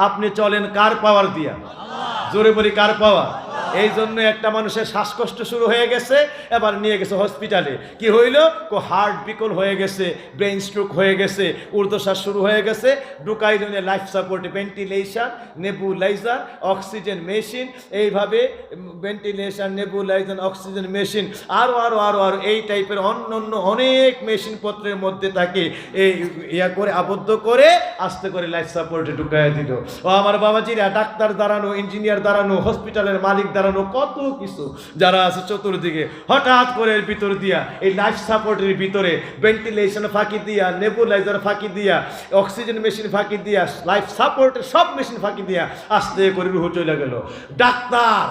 আপনি চলেন কার পাওয়ার দিয়া? জোরে বলি কার পাওয়ার? এই জন্য একটা মানুষের শ্বাসকষ্ট শুরু হয়ে গেছে, এবার নিয়ে গেছে হসপিটালে। কি হইল? হার্ট বিকল হয়ে গেছে, ব্রেন স্ট্রোক হয়ে গেছে, ঊর্ধ্বশ্বাস শুরু হয়ে গেছে। ঢুকাই দিলে life support, ventilation, nebuliser, oxygen machine, এইভাবে ভেন্টিলেশন, নেবুলাইজার, অক্সিজেন মেশিন, আরও আরও আরও আরও এই টাইপের অন্য অন্য অনেক মেশিনপত্রের মধ্যে তাকে এই ইয়া করে আবদ্ধ করে আস্তে করে লাইফ সাপোর্টে ঢুকাই দিল। ও আমার বাবাজিরা, ডাক্তার দাঁড়ানো, ইঞ্জিনিয়ার দাঁড়ানো, হসপিটালের মালিক দাঁড়ানো, কত কিছু যারা আছে চতুর্দিকে, হঠাৎ করে এর ভিতর দিয়া এই লাইফ সাপোর্টের ভিতরে ভেন্টিলেশন ফাঁকি দিয়া, নেবুলাইজার ফাঁকি দিয়া, অক্সিজেন মেশিন ফাঁকি দিয়া, লাইফ সাপোর্টের সব মেশিন ফাঁকি দিয়া আস্তে করে রুহ চলে গেল। ডাক্তার,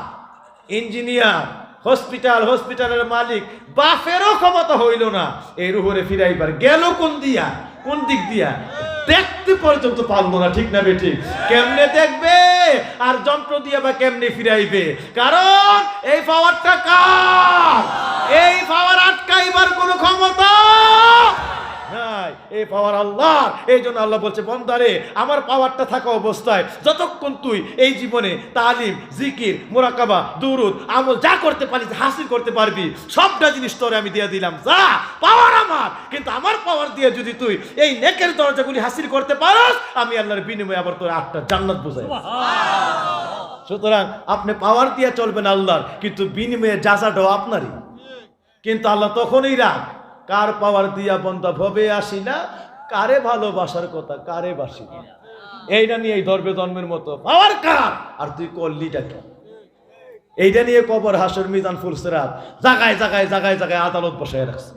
ইঞ্জিনিয়ার, হসপিটালের মালিক, বাপেরও ক্ষমতা হইল না এই রুহরে ফিরাইবার। গেল কোন দিয়া, কোন দিক দিয়া? দেখতে পর্যন্ত পারলো না, ঠিক না বেঠিক? কেমনে দেখবে আর যন্ত্র দিয়ে বা কেমনে ফিরাইবে? কারণ এই পাওয়ারটা কার? এই পাওয়ার আটকাইবার কোনো ক্ষমতা নাই, এই পাওয়ার আল্লাহর। এই জন্য আল্লাহ বলছে, বন্দারে, আমার পাওয়ারটা থাকা অবস্থায় যতক্ষণ তুই এই জীবনে তালিম, জিকির, মুরাকাবা, দুরুদ, আমল যা করতে পারিস, হাসিল করতে পারবি, সবটা জিনিস তোরে আমি দিয়ে দিলাম, যা পাওয়ার আমার। কিন্তু আমার পাওয়ার দিয়ে যদি তুই এই নেকের দরজাগুলি হাসিল করতে পারস, আমি আল্লাহর বিনিময়ে আবার তোর 8টা জান্নাত বুঝাই। সুতরাং আপনি পাওয়ার দিয়ে চলবেন আল্লাহর, কিন্তু বিনিময়ে যাচাটাও আপনারই। কিন্তু আল্লাহ তখনই রাগ, কার পাওয়ার দিয়া বন্দা ভবে আসি না, কারে ভালোবাসার কথা কারে বাসি না। এইটা নিয়ে এই ধর্মে জন্মের মতো পাওয়ার কার, আর তুই করলিটাকে। এইটা নিয়ে কবর, হাসর, মিজান, ফুলসিরাত, জায়গায় জায়গায় জায়গায় জায়গায় আদালত বসায় রাখছে।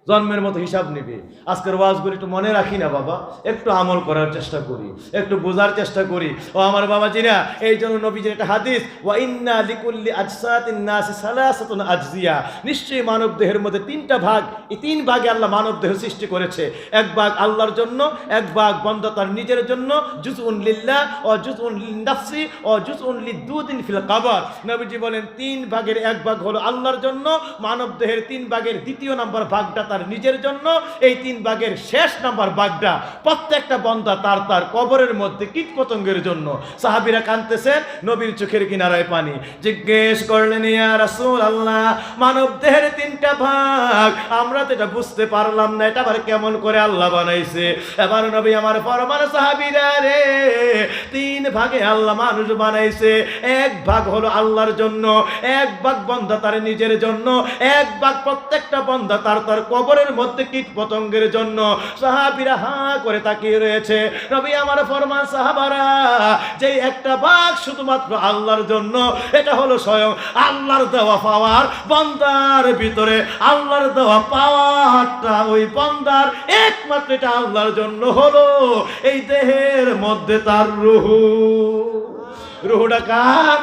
জন্মের মতো হিসাব নিবে। আজকের ওয়াজগুলি একটু মনে রাখি না বাবা, একটু আমল করার চেষ্টা করি, একটু বোঝার চেষ্টা করি। ও আমার বাবাজিরা, এই জন্য নবীজির একটা হাদিস, ওয়া ইন্না লিকুল্লি আজসাতিন নাসি সালাসাতুন আজজিয়া, নিশ্চয়ই মানব দেহের মধ্যে 3টা ভাগ, এই 3 ভাগে আল্লাহ মানব দেহ সৃষ্টি করেছে। এক ভাগ আল্লাহর জন্য, এক ভাগ বান্দা তার নিজের জন্য, জুজউন লিল্লাহ ও জুজউন লিন-নাফসি ও জুজউন লিদ-দুদিন ফিল কবর। নবীজি বলেন 3 ভাগের 1 ভাগ হলো আল্লাহর জন্য, মানব দেহের 3 ভাগের 2য় নম্বর ভাগটা তার নিজের জন্য, এই 3 ভাগের শেষ নাম্বার ভাগটা প্রত্যেকটা বান্দা তার তার কবরের মধ্যে কীট পতঙ্গের জন্য। সাহাবীরা কাঁদতেছেন, নবীর চোখের কিনারায় পানি। জিজ্ঞেস করলেন, ইয়া রাসূলুল্লাহ, মানব দেহের 3টা ভাগ, আমরা তো এটা বুঝতে পারলাম না, এটা আবার কেমন করে আল্লাহ বানাইছে? এবার নবী আমার ফরমান, সাহাবীরা রে, 3 ভাগে আল্লাহ মানুষ বানাইছে। 1 ভাগ হলো আল্লাহর জন্য, 1 ভাগ বান্দা তার নিজের জন্য, 1 ভাগ প্রত্যেকটা বান্দা তার তার কবরের মধ্যে কীট পতঙ্গের জন্য। সাহাবীরা হাঁ করে তাকিয়ে রয়েছে। নবী আমার ফরমান, সাহাবারা, যে একটা ভাগ শুধুমাত্র আল্লাহর জন্য, এটা হলো স্বয়ং আল্লাহর দেওয়া পাওয়ার। বান্দার ভিতরে আল্লাহর দেওয়া পাওয়ারটা ওই বান্দার একমাত্র এটা আল্লাহর জন্য হলো এই দেহের মধ্যে তার রূহ। রূহটা কার?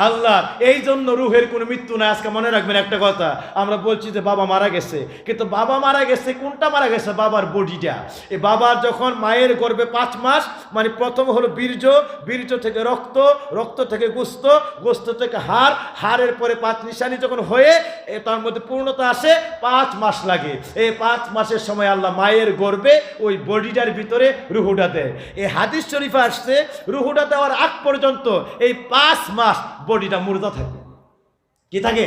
আল্লাহ। এই জন্য রুহের কোনো মৃত্যু নাই। আজকে মনে রাখবেন একটা কথা, আমরা বলছি যে বাবা মারা গেছে, কিন্তু বাবা মারা গেছে কোনটা মারা গেছে? বাবার বডিটা। এই বাবার যখন মায়ের গর্ভে 5 মাস, মানে প্রথম হলো বীর্য, বীর্য থেকে রক্ত, রক্ত থেকে গোস্ত, গোস্ত থেকে হাড়, হাড়ের পরে 5 নিশানি যখন হয়ে তার মধ্যে পূর্ণতা আসে, 5 মাস লাগে। এই 5 মাসের সময় আল্লাহ মায়ের গর্ভে ওই বডিটার ভিতরে রুহুটা দেয়। এই হাদিস শরীফে আসছে, রুহুটা দেওয়ার আগ পর্যন্ত এই 5 মাস বডিটা মুর্দা থাকে। কি থাকে?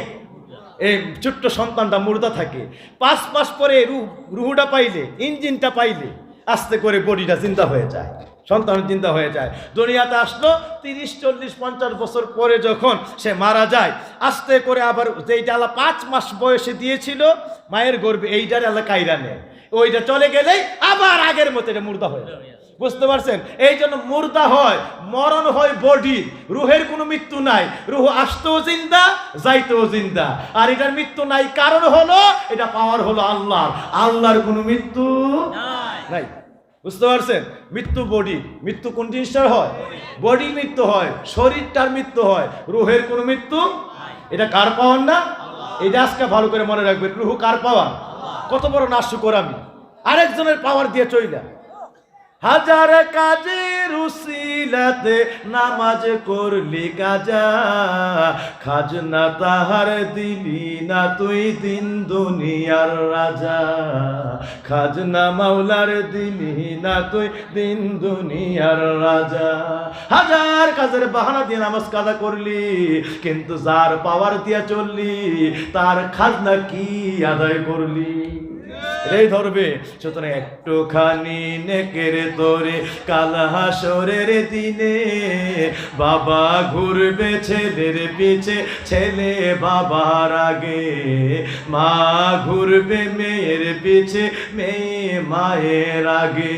এই ছোট্ট সন্তানটা মুর্দা থাকে। 5 মাস পরে রুহুটা পাইলে, ইঞ্জিনটা পাইলে, আস্তে করে বডিটা জিন্দা হয়ে যায়, সন্তান জিন্দা হয়ে যায়। দুনিয়াতে আসলো 30, 40, 50 বছর পরে যখন সে মারা যায়, আস্তে করে আবার যেইটা আল্লাহ 5 মাস বয়সে দিয়েছিল মায়ের গর্ভে, এইটার আল্লাহ কাইরা নেয়। ওইটা চলে গেলেই আবার আগের মতো এটা মুর্দা হয়ে যায়। বুঝতে পারছেন? এই জন্য মুর্দা হয়, মরণ হয় বডি, রুহের কোনো মৃত্যু নাই। রুহ আসতেও জিন্দা, যাইতেও জিন্দা। আর এটার মৃত্যু নাই, কারণ হলো এটা পাওয়ার হলো আল্লাহর। আল্লাহর কোনো মৃত্যু নাই। বুঝতে পারছেন? মৃত্যু বডি, মৃত্যু কোন জিনিসটার হয়? বডি মৃত্যু হয়, শরীরটার মৃত্যু হয়, রুহের কোনো মৃত্যু। এটা কার পাওয়ার না? এটা আজকে ভালো করে মনে রাখবেন, রুহ কার পাওয়ার? কত বড় নাশুকর আমি, আরেকজনের পাওয়ার দিয়ে চইলা। হাজার কাজের উসিলাতে নামাজ করলি কাজা, খাজনা তাহার দিলি না তুই দিন দুনিয়ার রাজা, খাজনা মাওলার দিলি না তুই দিন দুনিয়ার রাজা। হাজার কাজের বাহানা দিয়ে নামাজ কাজা করলি, কিন্তু যার পাওয়ার দিয়া চললি তার খাজনা কি আদায় করলি? এই ধরবে। সুতরাং একটুখানি নেকের তোরে কাল হাসরের দিনে, বাবা ঘুরবে ছেলের পিছে, ছেলে বাবার আগে, মা ঘুরবে মেয়ের পিছে, মেয়ে মায়ের আগে।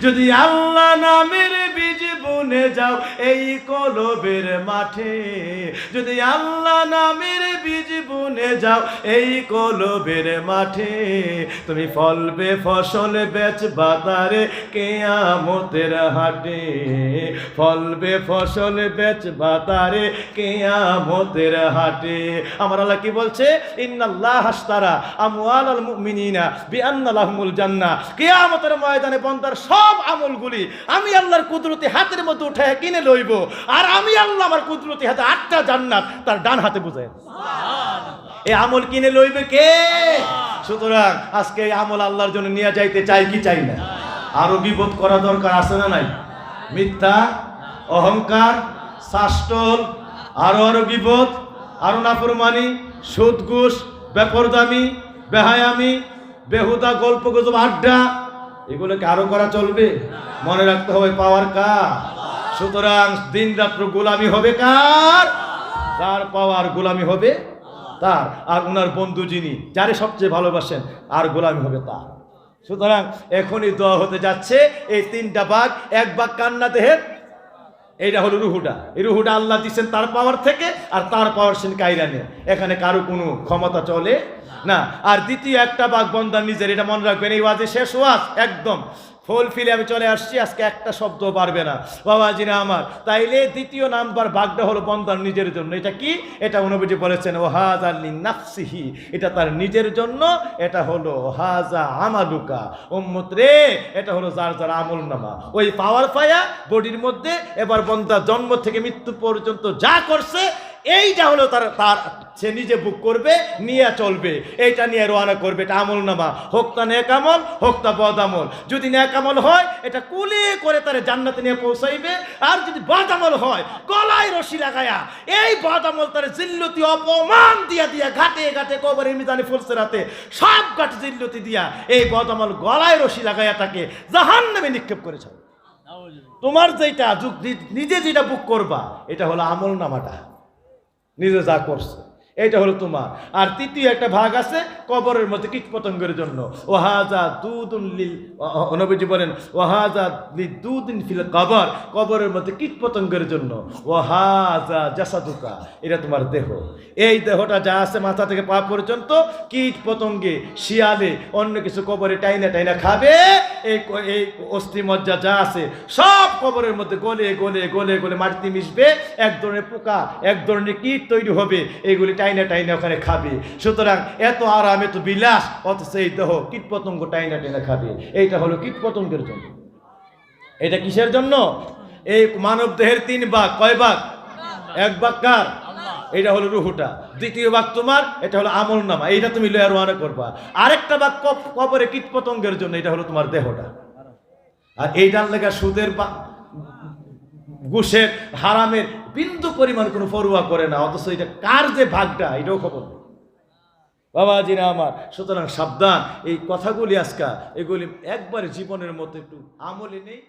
যদি আল্লাহ নামের বীজ বুনে যাও এই কলবের মাঠে, যদি আল্লাহ নামের বীজ বুনে যাও এই কলবের মাঠে, তুমি ফলবে ফসল বেচবা তারে কিয়ামতের হাটে, ফলবে ফসল বেচবা তারে কিয়ামতের হাটে। আমার আল্লাহ কি বলছে? ইন্নাল্লাহ আশতারা আমওয়ালাল মুমিনিনা বিআন্না লাহুমুল জান্নাহ। কিয়ামতের ময়দানে বান্দার সব আমলগুলি আমি আল্লাহর কুদরতি হাতের মধ্যে উঠায় কিনে লইব, আর আমি আল্লাহ আমার কুদরতি হাতে 8টা জান্নাত তার ডান হাতে বুঝায়। এই আমল কিনে লইবে কে? সুতরাং আজকে এই আমল আল্লাহর জন্য নিয়ে যাইতে চাই কি চাই না? আরো গীবত করা দরকার আছে না নাই? মিথ্যা, অহংকার, শাসটল, আরো গীবত, আরো নাফরমানি, সুদ ঘুষ, বেপরদামি, বেহায়ামি, বেহুদা গল্প গুজব, আড্ডা, এগুলোকে আরো করা চলবে? মনে রাখতে হবে পাওয়ার কার। সুতরাং দিন রাত্র গোলামি হবে কার? তার পাওয়ার গোলামি হবে তার, আর ওনার বন্ধু যিনি যারে সবচেয়ে ভালোবাসেন আর গোলামি হবে তার। সুতরাং এখনই দোয়া হতে যাচ্ছে। এই 3টা বাঘ, এক বাঘ কান্না দেহের, এইটা হলো রুহুটা। এই রুহুটা আল্লাহ দিচ্ছেন তার পাওয়ার থেকে, আর তার পাওয়ার সেন কাইরা নেই, এখানে কারো কোনো ক্ষমতা চলে না। আর দ্বিতীয় একটা বাঘ বন্দার নিজের, এটা মনে রাখবেন। এই ওয়াজে শেষ ওয়াজ একদম ফুল ফিলে আমি চলে আসছি, আজকে একটা শব্দ পারবে না বাবাজিরা আমার। তাইলে দ্বিতীয় নাম্বার ভাগটা হলো বন্দার নিজের জন্য। এটা কি? এটা নবীজি বলেছেন ওয়াহাযা লিনাফসিহি, এটা তার নিজের জন্য। এটা হলো ওয়াহাযা আমালুকা, উম্মত রে, এটা হলো যার যার আমল নামা। ওই পাওয়ার পায়া বডির মধ্যে এবার বন্দা জন্ম থেকে মৃত্যু পর্যন্ত যা করছে এইটা হলো তার সে নিজে বুক করবে, নিয়ে চলবে, এইটা নিয়ে রওনা করবে। এটা আমল নামা, হোক তা নেক আমল, হোক তা বদ আমল। যদি নেক আমল হয় এটা কুলি করে তার জান্নাতে নিয়ে পৌঁছাইবে, আর যদি বদ আমল হয় গলায় রশি লাগায়া এই বদ আমল তার জিল্লতি অপমান দিয়া দিয়া ঘাটে ঘাটে কবরের মিজানে ফুলসেরাতে সব ঘাট জিল্লতি দিয়া এই বদ আমল গলায় রশি লাগায়া তাকে জাহান্নামে নিক্ষেপ করেছে। তোমার যেটা নিজে যেটা বুক করবা এটা হলো আমল নামাটা, নিজে যা করছে এইটা হলো তোমার। আর তৃতীয় একটা ভাগ আছে কবরের মধ্যে কীট পতঙ্গের জন্য। ওয়াহাযা দুদুন লিল, নবীজি বলেন ওয়াহাযা লিদুদিন ফিল কবর, কবরের মধ্যে কীট পতঙ্গের জন্য। ওয়াহাযা জাসাদুকা, এটা তোমার দেহ। এই দেহটা যা আছে মাথা থেকে পা পর্যন্ত কীট পতঙ্গে, শিয়ালে, অন্য কিছু কবরে টাইনা টাইনা খাবে। এই অস্থি মজ্জা যা আছে সব কবরের মধ্যে গলে গলে গলে গলে মাটিতে মিশবে। এক ধরনের পোকা, এক ধরনের কীট তৈরি হবে, এইগুলি টাইনা টাইনা ওখানে খাবে। সুতরাং এত আরাম, এত বিলাস, অথচ এই দেহ কীট পতঙ্গ টাইনা টাইনা খাবে। এইটা হলো কীট পতঙ্গের জন্য। এটা কিসের জন্য? এই মানব দেহের 3 ভাগ। কয় ভাগ? 1 ভাগ কার? এটা হলো রুহুটা। দ্বিতীয় ভাগ তোমার, এটা হলো আমল নামা, এইটা তুমি লয়া রওনা করবা। আরেকটা ভাগ কবরে কীট পতঙ্গের জন্য, এটা হলো তোমার দেহটা। আর এইটার লেগা সুদের, ঘুষের, হারামের বিন্দু পরিমাণ কোনো পরোয়া করে না, অথচ এটা কার যে ভাগটা এটাও খবর বাবাজিরা আমার। সুতরাং সাবধান, এই কথাগুলি আজকে এগুলি একবারে জীবনের মতো একটু আমলে নেই।